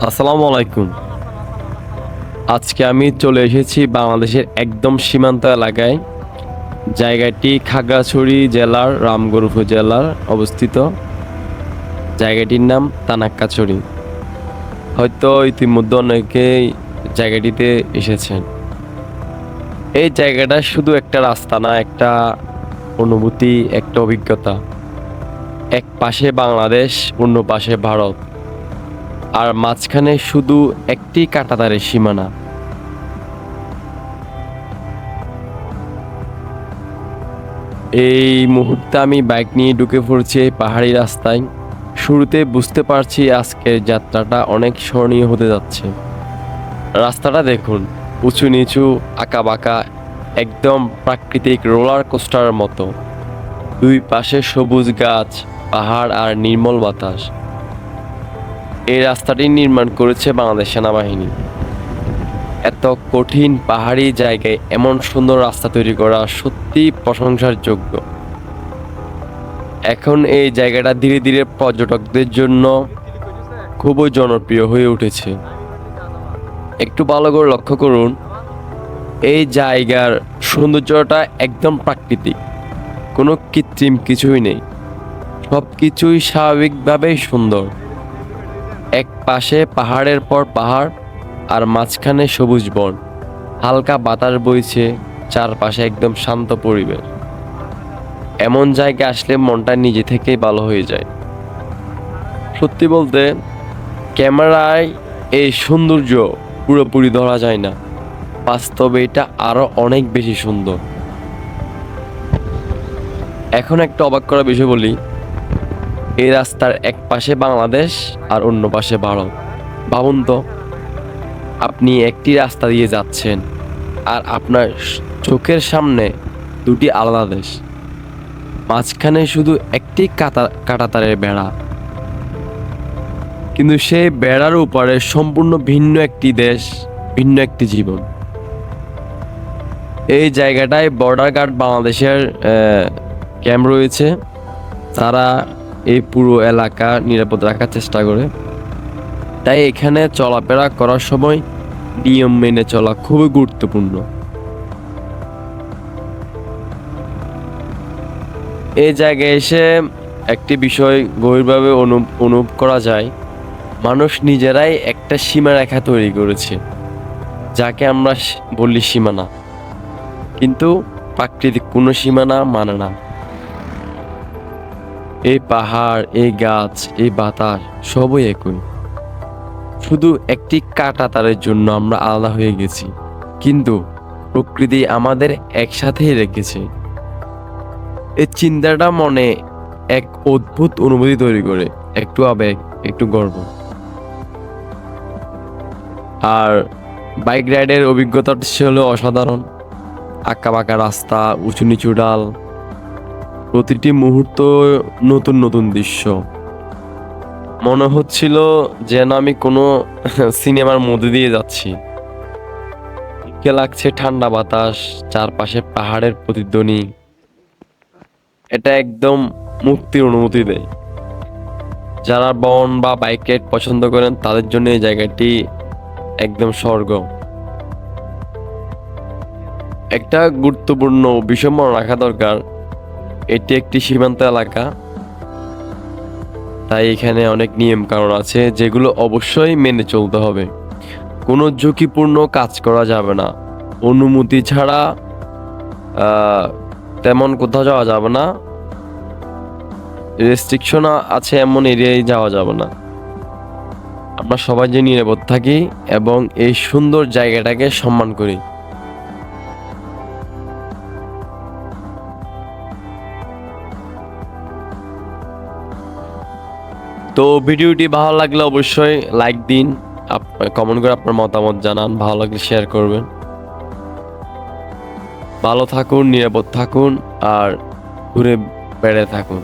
আসসালামু আলাইকুম। আজকে আমি চলে এসেছি বাংলাদেশের একদম সীমান্ত এলাকায়। জায়গাটি খাগড়াছড়ি জেলার রামগড় উপজেলার অবস্থিত। জায়গাটির নাম তানাক্কাছড়ি। হয়তো ইতিমধ্যে অনেকেই জায়গাটিতে এসেছেন। এই জায়গাটা শুধু একটা রাস্তা না, একটা অনুভূতি, একটা অভিজ্ঞতা। এক পাশে বাংলাদেশ, অন্য পাশে ভারত, আর মাঝখানে শুধু একটি কাঁটাতারের সীমানা। এই মুহূর্তে আমি বাইক নিয়ে ঢুকে পড়ছি এই পাহাড়ি রাস্তায়। শুরুতে বুঝতে পারছি আজকের যাত্রাটা অনেক স্মরণীয় হতে যাচ্ছে। রাস্তাটা দেখুন, উঁচু নিচু, আঁকা বাঁকা, একদম প্রাকৃতিক রোলার কোস্টারের মতো। দুই পাশে সবুজ গাছ, পাহাড় আর নির্মল বাতাস। এই রাস্তাটি নির্মাণ করেছে বাংলাদেশ সেনাবাহিনী। এত কঠিন পাহাড়ি জায়গায় এমন সুন্দর রাস্তা তৈরি করা সত্যি প্রশংসার যোগ্য। এখন এই জায়গাটা ধীরে ধীরে পর্যটকদের জন্য খুবই জনপ্রিয় হয়ে উঠেছে। একটু ভালো করে লক্ষ্য করুন, এই জায়গার সৌন্দর্যটা একদম প্রাকৃতিক, কোনো কৃত্রিম কিছুই নেই। সব কিছুই স্বাভাবিকভাবেই সুন্দর। এক পাশে পাহাড়ের পর পাহাড়, আর মাঝখানে সবুজ বন, হালকা বাতাস বইছে, চারপাশে একদম শান্ত পরিবেশ। এমন জায়গায় আসলে মনটা নিজে থেকেই ভালো হয়ে যায়। সত্যি বলতে, ক্যামেরায় এই সৌন্দর্য পুরোপুরি ধরা যায় না, বাস্তবে এটা আরো অনেক বেশি সুন্দর। এখন একটা অবাক করা বিষয় বলি, এই রাস্তার এক পাশে বাংলাদেশ আর অন্য পাশে ভারত। ভাবুন তো, আপনি একটি রাস্তা দিয়ে যাচ্ছেন আর আপনার চোখের সামনে দুটি আলাদা দেশ, মাঝখানে শুধু একটি কাঁটাতারের বেড়া, কিন্তু সেই বেড়ার উপরে সম্পূর্ণ ভিন্ন একটি দেশ, ভিন্ন একটি জীবন। এই জায়গাটায় বর্ডার গার্ড বাংলাদেশের ক্যাম্প রয়েছে। তারা এই পুরো এলাকা নিরাপদ রাখার চেষ্টা করে। তাই এখানে চলাফেরা করার সময় নিয়ম মেনে চলা খুবই গুরুত্বপূর্ণ। এই জায়গায় এসে একটি বিষয় গভীরভাবে অনুভব করা যায়। মানুষ নিজেরাই একটা সীমারেখা তৈরি করেছে, যাকে আমরা বলি সীমানা। কিন্তু প্রাকৃতিক কোনো সীমানা মানে না। এই পাহাড়, এই গাছ, এই বাতাস সবই একই। শুধু একটি কাঁটাতারের জন্য আমরা আলাদা হয়ে গেছি, কিন্তু প্রকৃতি আমাদের একসাথেই রেখেছে। এই চিন্তাটা মনে এক অদ্ভুত অনুভূতি তৈরি করে, একটু আবেগ, একটু গর্ব। আর বাইক রাইডের অভিজ্ঞতাটা ছিল অসাধারণ। আঁকা বাঁকা রাস্তা, উঁচু নিচু ডাল, প্রতিটি মুহূর্ত নতুন নতুন দৃশ্য। মনে হচ্ছিল যেন আমি কোনো সিনেমার মধ্যে দিয়ে যাচ্ছি। কে লাগছে ঠান্ডা বাতাস, চারপাশে পাহাড়ের প্রতিধ্বনি। এটা একদম মুক্তির অনুভূতি দেয়। যারা বন বা বাইক রাইড পছন্দ করেন তাদের জন্য এই জায়গাটি একদম স্বর্গ। একটা গুরুত্বপূর্ণ বিষয় মনে রাখা দরকার, এটি একটি সীমান্ত এলাকা। তাই এখানে অনেক নিয়ম কানুন আছে যেগুলো অবশ্যই মেনে চলতে হবে। কোনো ঝুঁকিপূর্ণ কাজ করা যাবে না, অনুমতি ছাড়া তেমন কোথাও যাওয়া যাবে না। রেস্ট্রিকশন আছে এমন এরিয়ায় যাওয়া যাবে না। আমরা সবাই যে নিরাপদ থাকি এবং এই সুন্দর জায়গাটাকে সম্মান করি। তো ভিডিওটি ভালো লাগলে অবশ্যই লাইক দিন, কমেন্ট করে আপনার মতামত জানান, ভালো লাগলে শেয়ার করবেন। ভালো থাকুন, নিরাপদ থাকুন, আর ঘুরে বেড়ে থাকুন।